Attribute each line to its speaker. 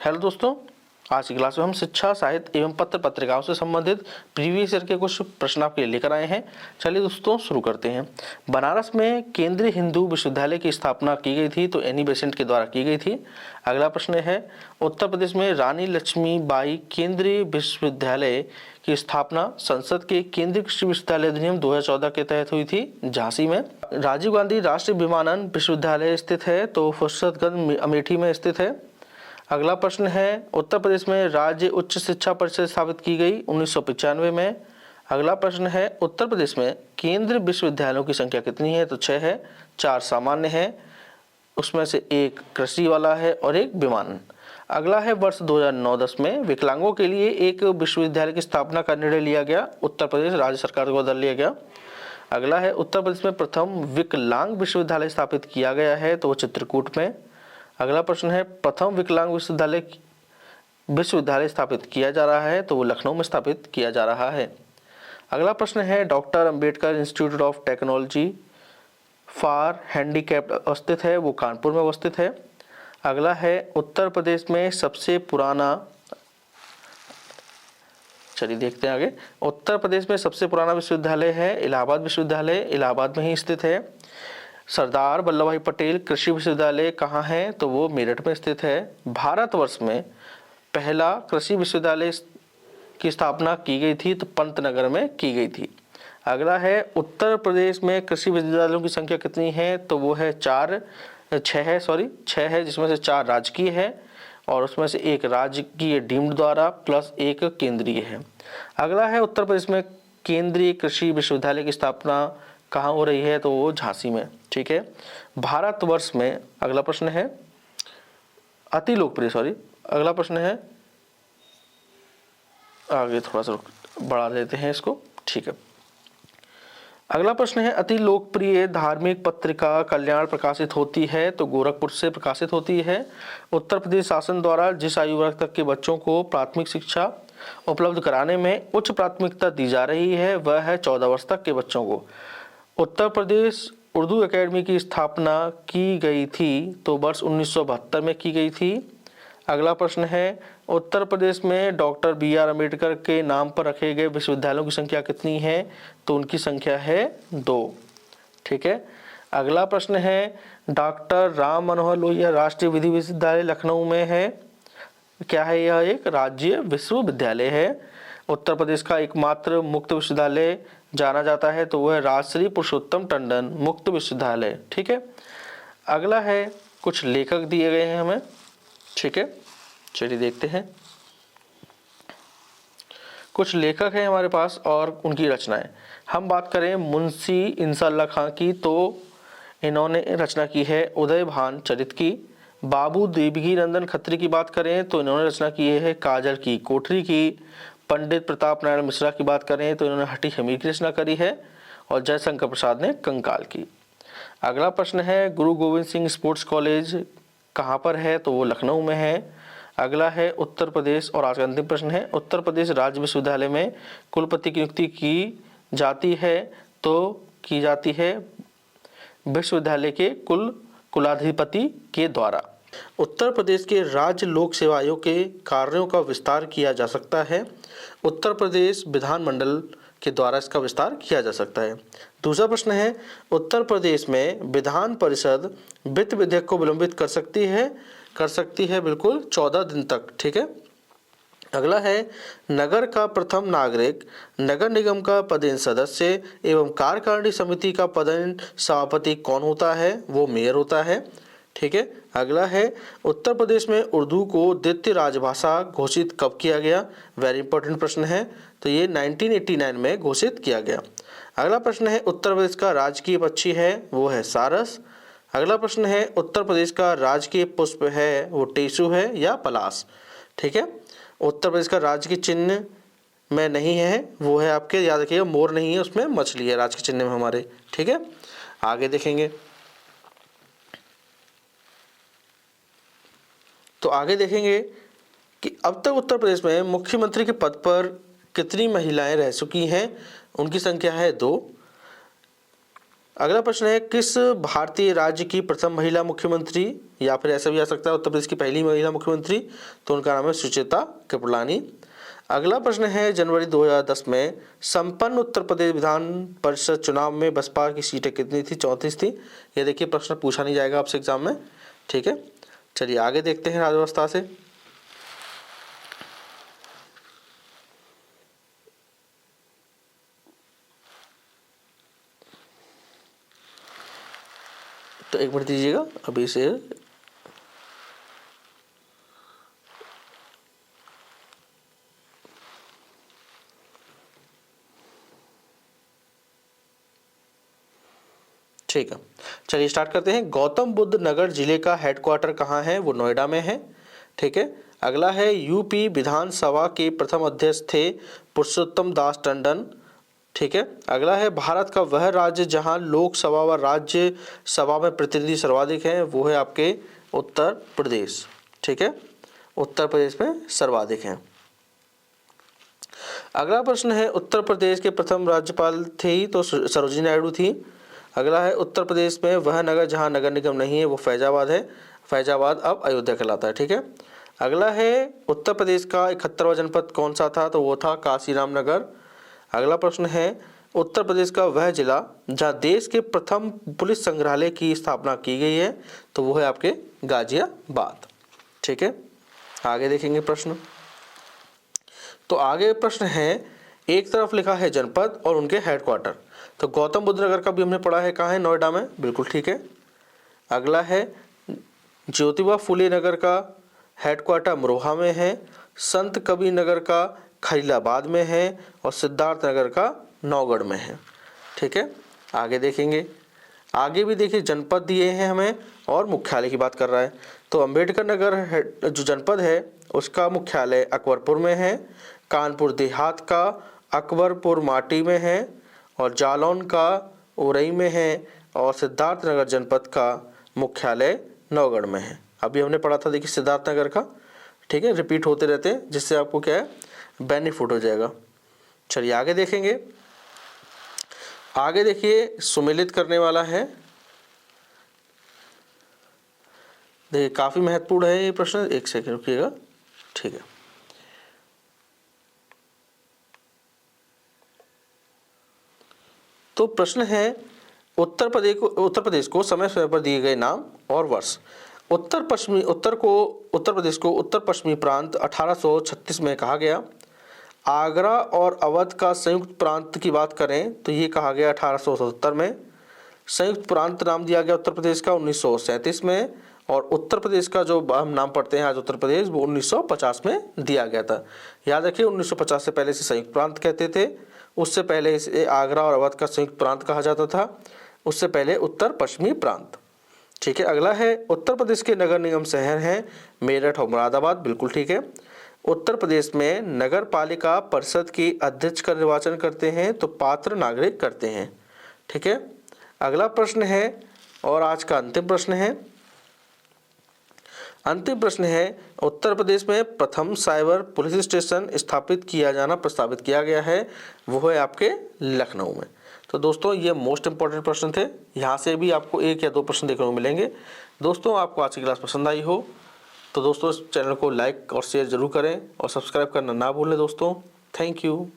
Speaker 1: Hello दोस्तों, आज की क्लास में हम शिक्षा, साहित्य एवं पत्र पत्रिकाओं से संबंधित प्रीवियस ईयर के कुछ प्रश्न आपके लिए लेकर आए हैं। चलिए दोस्तों शुरू करते हैं। बनारस में केंद्रीय हिंदू विश्वविद्यालय की स्थापना की गई थी, तो एनी बेसेंट के द्वारा की गई थी। अगला प्रश्न है, उत्तर प्रदेश में रानी लक्ष्मीबाई केंद्रीय विश्वविद्यालय की स्थापना संसद के केंद्रीय कृषि विश्वविद्यालय अधिनियम 2014 के तहत हुई थी, झांसी में। राजीव गांधी राष्ट्रीय विमानन विश्वविद्यालय स्थित है, तो फुर्सतगंज अमेठी में स्थित है। अगला प्रश्न है, उत्तर प्रदेश में राज्य उच्च शिक्षा परिषद स्थापित की गई 1995 में। अगला प्रश्न है, उत्तर प्रदेश में केंद्रीय विश्वविद्यालयों की संख्या कितनी है? तो 6 है, 4 सामान्य है, उसमें से एक कृषि वाला है और एक विमानन। अगला है, वर्ष 2009-10 में विकलांगों के लिए एक विश्वविद्यालय की स्थापना का निर्णय लिया गया, उत्तर प्रदेश राज्य सरकार को बदल लिया गया। अगला है, उत्तर प्रदेश में प्रथम विकलांग विश्वविद्यालय स्थापित किया गया है, तो वो चित्रकूट में। अगला प्रश्न है, प्रथम विकलांग विश्वविद्यालय स्थापित किया जा रहा है, तो वो लखनऊ में स्थापित किया जा रहा है। अगला प्रश्न है, doctor Ambedkar institute of technology for handicapped अवस्थित है, वो कानपुर में अवस्थित है। अगला है, उत्तर प्रदेश में सबसे पुराना, चलिए देखते हैं आगे। उत्तर प्रदेश में सबसे पुराना विश्वविद्यालय है इलाहाबाद विश्वविद्यालय, इलाहाबाद में ही स्थित है। सरदार वल्लभ भाई पटेल कृषि विश्वविद्यालय कहाँ है? तो वो मेरठ में स्थित है। भारतवर्ष में पहला कृषि विश्वविद्यालय की स्थापना की गई थी, तो पंतनगर में की गई थी। अगला है, उत्तर प्रदेश में कृषि विश्वविद्यालयों की संख्या कितनी है? तो वो है 6 है, जिसमें से 4 राजकीय है और उसमें से एक राजकीय डीम्ड द्वारा प्लस एक केंद्रीय है। अगला है, उत्तर प्रदेश में केंद्रीय कृषि विश्वविद्यालय की स्थापना कहाँ हो रही है? तो वो झांसी में। ठीक है। भारतवर्ष में अगला प्रश्न है, अति लोकप्रिय अगला प्रश्न है, आगे थोड़ा सा बढ़ा देते हैं इसको। ठीक है। अगला प्रश्न है, अति लोकप्रिय धार्मिक पत्रिका कल्याण प्रकाशित होती है, तो गोरखपुर से प्रकाशित होती है। उत्तर प्रदेश शासन द्वारा जिस आयु वर्ग तक के बच्चों को प्राथमिक शिक्षा उपलब्ध कराने में उच्च प्राथमिकता दी जा रही है, वह है 14 वर्ष तक के बच्चों को। उत्तर प्रदेश उर्दू एकेडमी की स्थापना की गई थी, तो वर्ष 1972 में की गई थी। अगला प्रश्न है, उत्तर प्रदेश में डॉक्टर BR अम्बेडकर के नाम पर रखे गए विश्वविद्यालयों की संख्या कितनी है? तो उनकी संख्या है 2। ठीक है। अगला प्रश्न है, डॉक्टर राम मनोहर लोहिया राष्ट्रीय विधि विश्वविद्यालय लखनऊ में है, क्या है? यह एक राज्य विश्वविद्यालय है। उत्तर प्रदेश का एकमात्र मुक्त विश्वविद्यालय जाना जाता है, तो वह राजश्री पुरुषोत्तम टंडन मुक्त विश्वविद्यालय। ठीक है। अगला है, कुछ लेखक दिए गए हैं हमें। ठीक है, चलिए देखते हैं। कुछ लेखक हैं हमारे पास और उनकी रचनाएं। हम बात करें मुंशी इंसाअल्लाह खां की, तो इन्होंने रचना की है उदयभान चरित की। बाबू देवकीनंदन खत्री की बात करें तो इन्होंने रचना की है काजल की कोठरी की। पंडित प्रताप नारायण मिश्रा की बात करें तो इन्होंने हठी हमीर की रचना करी है और जयशंकर प्रसाद ने कंकाल की। अगला प्रश्न है, गुरु गोविंद सिंह स्पोर्ट्स कॉलेज कहाँ पर है? तो वो लखनऊ में है। अगला है, उत्तर प्रदेश, और आज का अंतिम प्रश्न है, उत्तर प्रदेश राज्य विश्वविद्यालय में कुलपति की नियुक्ति की जाती है, तो की जाती है विश्वविद्यालय के कुलाधिपति के द्वारा। उत्तर प्रदेश के राज्य लोक सेवा आयोग के कार्यों का विस्तार किया जा सकता है, उत्तर प्रदेश विधानमंडल के द्वारा इसका विस्तार किया जा सकता है। दूसरा प्रश्न है, उत्तर प्रदेश में विधान परिषद वित्त विधेयक को विलंबित कर सकती है बिल्कुल 14 दिन तक। ठीक है। अगला है, नगर का प्रथम नागरिक नगर निगम का पदेन सदस्य एवं कार्यकारिणी समिति का पदेन सभापति कौन होता है? वो मेयर होता है। ठीक है। अगला है, उत्तर प्रदेश में उर्दू को द्वितीय राजभाषा घोषित कब किया गया? वेरी इंपॉर्टेंट प्रश्न है, तो ये 1989 में घोषित किया गया। अगला प्रश्न है, उत्तर प्रदेश का राजकीय पक्षी है, वो है सारस। अगला प्रश्न है, उत्तर प्रदेश का राजकीय पुष्प है, वो टेसू है या पलाश। ठीक है। उत्तर प्रदेश का राजकीय चिन्ह में नहीं है, वो है आपके, याद रखिएगा, मोर नहीं है, उसमें मछली है राजकीय चिन्ह में हमारे। ठीक है। आगे देखेंगे, तो आगे देखेंगे कि अब तक उत्तर प्रदेश में मुख्यमंत्री के पद पर कितनी महिलाएं रह चुकी हैं? उनकी संख्या है 2। अगला प्रश्न है, किस भारतीय राज्य की प्रथम महिला मुख्यमंत्री, या फिर ऐसा भी आ सकता है उत्तर प्रदेश की पहली महिला मुख्यमंत्री, तो उनका नाम है सुचेता कृपलानी। अगला प्रश्न है, जनवरी 2010 में संपन्न उत्तर प्रदेश विधान परिषद चुनाव में बसपा की सीटें कितनी थी? 34 थी। ये देखिए प्रश्न पूछा नहीं जाएगा आपसे एग्जाम में, ठीक है। चलिए आगे देखते हैं राज्य व्यवस्था से। तो एक मिनट दीजिएगा अभी से। ठीक है, चलिए स्टार्ट करते हैं। गौतम बुद्ध नगर जिले का हेडक्वार्टर कहाँ है? वो नोएडा में है, ठीक है। अगला है, यूपी विधानसभा के प्रथम अध्यक्ष थे पुरुषोत्तम दास टंडन, ठीक है। अगला है, भारत का वह राज्य जहां लोकसभा व राज्य सभा में प्रतिनिधि सर्वाधिक हैं, वो है आपके उत्तर प्रदेश, ठीक है। उत्तर प्रदेश में सर्वाधिक हैं। अगला प्रश्न है, उत्तर प्रदेश के प्रथम राज्यपाल थी तो सरोजिनी नायडू थी। अगला है, उत्तर प्रदेश में वह नगर जहां नगर निगम नहीं है वो फैजाबाद है। फैजाबाद अब अयोध्या कहलाता है, ठीक है। अगला है, उत्तर प्रदेश का 71वां जनपद कौन सा था? तो वो था काशीराम नगर। अगला प्रश्न है, उत्तर प्रदेश का वह जिला जहां देश के प्रथम पुलिस संग्रहालय की स्थापना की गई है, तो वो है आपके गाजियाबाद, ठीक है। आगे देखेंगे प्रश्न। तो आगे प्रश्न है, एक तरफ लिखा है जनपद और उनके हेडक्वार्टर, तो गौतम बुद्ध नगर का भी हमने पढ़ा है, कहाँ है? नोएडा में, बिल्कुल ठीक है। अगला है, ज्योतिबा फुले नगर का हेडक्वार्टर अमरोहा में है, संत कबीर नगर का खलीलाबाद में है और सिद्धार्थ नगर का नौगढ़ में है, ठीक है। आगे देखेंगे, आगे भी देखिए जनपद दिए हैं हमें और मुख्यालय की बात कर रहा है। तो अंबेडकर नगर जो जनपद है उसका मुख्यालय अकबरपुर में है, कानपुर देहात का अकबरपुर माटी में है और जालौन का उरई में है और सिद्धार्थ नगर जनपद का मुख्यालय नौगढ़ में है। अभी हमने पढ़ा था देखिए सिद्धार्थ नगर का, ठीक है। रिपीट होते रहते हैं जिससे आपको क्या है, बेनिफिट हो जाएगा। चलिए आगे देखेंगे। आगे देखिए सुमेलित करने वाला है, देखिए काफी महत्वपूर्ण है ये प्रश्न, एक सेकंड रुकिएगा, ठीक है। तो प्रश्न है, उत्तर प्रदेश को समय समय पर दिए गए नाम और वर्ष। उत्तर प्रदेश को उत्तर पश्चिमी प्रांत 1836 में कहा गया। आगरा और अवध का संयुक्त प्रांत की बात करें तो ये कहा गया 1877 में। संयुक्त प्रांत नाम दिया गया उत्तर प्रदेश का 1937 में, और उत्तर प्रदेश का जो हम नाम पढ़ते हैं आज उत्तर प्रदेश, वो 1950 में दिया गया था। याद रखिए 1950 से पहले इसे संयुक्त प्रांत कहते थे, उससे पहले इसे आगरा और अवध का संयुक्त प्रांत कहा जाता था, उससे पहले उत्तर पश्चिमी प्रांत, ठीक है। अगला है, उत्तर प्रदेश के नगर निगम शहर हैं मेरठ और मुरादाबाद, बिल्कुल ठीक है। उत्तर प्रदेश में नगर पालिका परिषद की अध्यक्ष का निर्वाचन करते हैं तो पात्र नागरिक करते हैं, ठीक है। अगला प्रश्न है और आज का अंतिम प्रश्न है। अंतिम प्रश्न है, उत्तर प्रदेश में प्रथम साइबर पुलिस स्टेशन स्थापित किया जाना प्रस्तावित किया गया है, वो है आपके लखनऊ में। तो दोस्तों ये मोस्ट इंपॉर्टेंट प्रश्न थे, यहाँ से भी आपको 1 या 2 प्रश्न देखने को मिलेंगे। दोस्तों आपको आज की क्लास पसंद आई हो तो दोस्तों इस चैनल को लाइक और शेयर जरूर करें और सब्सक्राइब करना ना भूलें दोस्तों। Thank you.